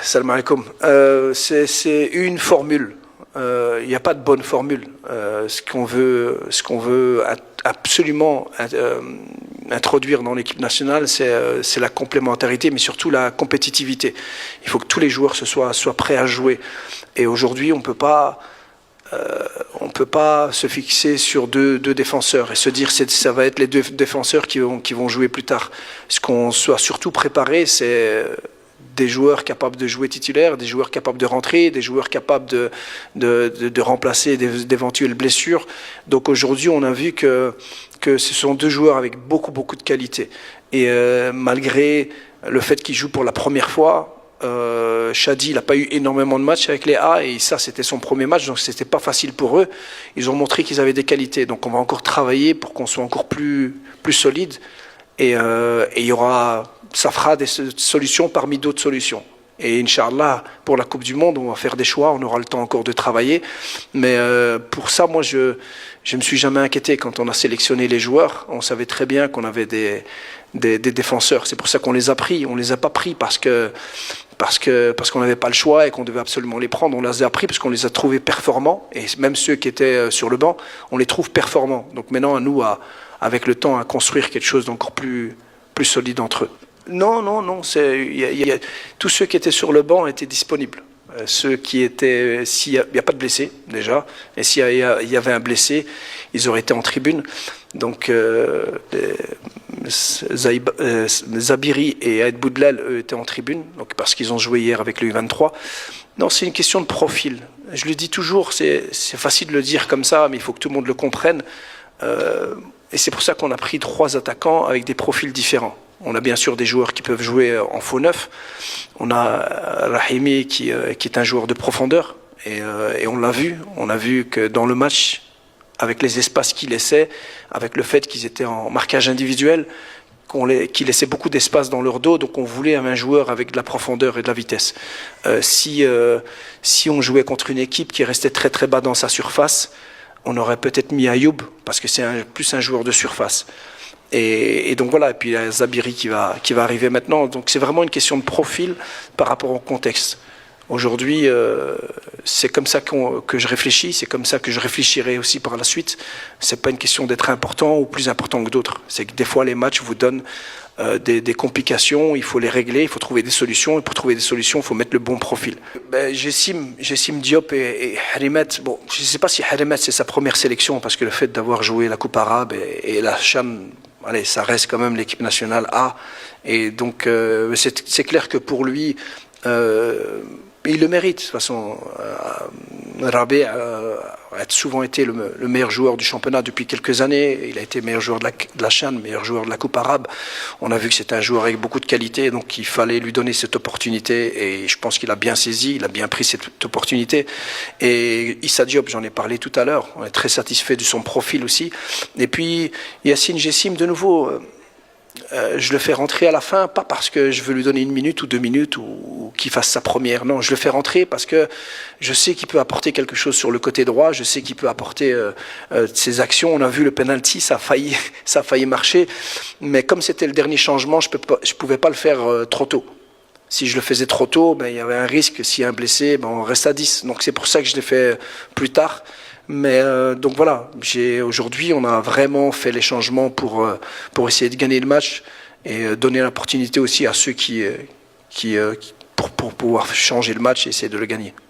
Salam alaikum. C'est une formule. Il n'y a pas de bonne formule. Ce qu'on veut absolument introduire dans l'équipe nationale, c'est la complémentarité, mais surtout la compétitivité. Il faut que tous les joueurs soient prêts à jouer. Et aujourd'hui, on peut pas se fixer sur deux défenseurs et se dire que ça va être les deux défenseurs qui vont jouer plus tard. Ce qu'on soit surtout préparé, c'est des joueurs capables de jouer titulaire, des joueurs capables de rentrer, des joueurs capables de remplacer d'éventuelles blessures. Donc aujourd'hui, on a vu que ce sont deux joueurs avec beaucoup de qualité. Et malgré le fait qu'ils jouent pour la première fois, Shadi, il n'a pas eu énormément de matchs avec les A et ça c'était son premier match, donc c'était pas facile pour eux. Ils ont montré qu'ils avaient des qualités, donc on va encore travailler pour qu'on soit encore plus solide et il y aura, ça fera des solutions parmi d'autres solutions. Et Inch'Allah, pour la Coupe du Monde, on va faire des choix, on aura le temps encore de travailler. Mais pour ça, moi, je me suis jamais inquiété quand on a sélectionné les joueurs. On savait très bien qu'on avait des défenseurs. C'est pour ça qu'on les a pris. On les a pas pris parce qu'on n'avait pas le choix et qu'on devait absolument les prendre. On les a pris parce qu'on les a trouvés performants. Et même ceux qui étaient sur le banc, on les trouve performants. Donc maintenant, à nous, avec le temps, à construire quelque chose d'encore plus solide entre eux. Non. Tous ceux qui étaient sur le banc étaient disponibles. Ceux qui étaient, s'il n'y a pas de blessés déjà, et s'il y avait un blessé, ils auraient été en tribune. Donc Zabiri et Aïd Boudlel, eux, étaient en tribune, donc parce qu'ils ont joué hier avec le U23. Non, c'est une question de profil. Je le dis toujours, c'est facile de le dire comme ça, mais il faut que tout le monde le comprenne. Et c'est pour ça qu'on a pris 3 attaquants avec des profils différents. On a bien sûr des joueurs qui peuvent jouer en faux neuf. On a Rahimi qui est un joueur de profondeur. Et on l'a vu. On a vu que dans le match, avec les espaces qu'ils laissaient, avec le fait qu'ils étaient en marquage individuel, qu'ils laissaient beaucoup d'espace dans leur dos. Donc on voulait un joueur avec de la profondeur et de la vitesse. Si on jouait contre une équipe qui restait très bas dans sa surface, on aurait peut-être mis Ayoub, parce que c'est plus un joueur de surface. Et donc voilà, et puis il y a Zabiri qui va arriver maintenant. Donc c'est vraiment une question de profil par rapport au contexte. Aujourd'hui, c'est comme ça que je réfléchis, c'est comme ça que je réfléchirai aussi par la suite. C'est pas une question d'être important ou plus important que d'autres. C'est que des fois les matchs vous donnent des complications, il faut les régler, il faut trouver des solutions, et pour trouver des solutions, il faut mettre le bon profil. Jessim Diop et Harimet, bon, je ne sais pas si Harimet c'est sa première sélection, parce que le fait d'avoir joué la Coupe arabe et la CHAN, allez, ça reste quand même l'équipe nationale A, et donc c'est clair que pour lui, il le mérite. De toute façon, Rabé a souvent été le meilleur joueur du championnat depuis quelques années. Il a été meilleur joueur de la CHAN, meilleur joueur de la Coupe arabe. On a vu que c'était un joueur avec beaucoup de qualité, donc il fallait lui donner cette opportunité. Et je pense qu'il a bien saisi, il a bien pris cette opportunité. Et Issa Diop, j'en ai parlé tout à l'heure. On est très satisfait de son profil aussi. Et puis Yacine Jessim, de nouveau. Je le fais rentrer à la fin, pas parce que je veux lui donner 1 minute ou 2 minutes ou qu'il fasse sa première. Non, je le fais rentrer parce que je sais qu'il peut apporter quelque chose sur le côté droit. Je sais qu'il peut apporter ses actions. On a vu le penalty, ça a failli marcher. Mais comme c'était le dernier changement, je pouvais pas le faire trop tôt. Si je le faisais trop tôt, il y avait un risque. S'il y a un blessé, on reste à 10. Donc c'est pour ça que je l'ai fait plus tard. Mais donc voilà, aujourd'hui on a vraiment fait les changements pour essayer de gagner le match et donner l'opportunité aussi à ceux pour pouvoir changer le match et essayer de le gagner.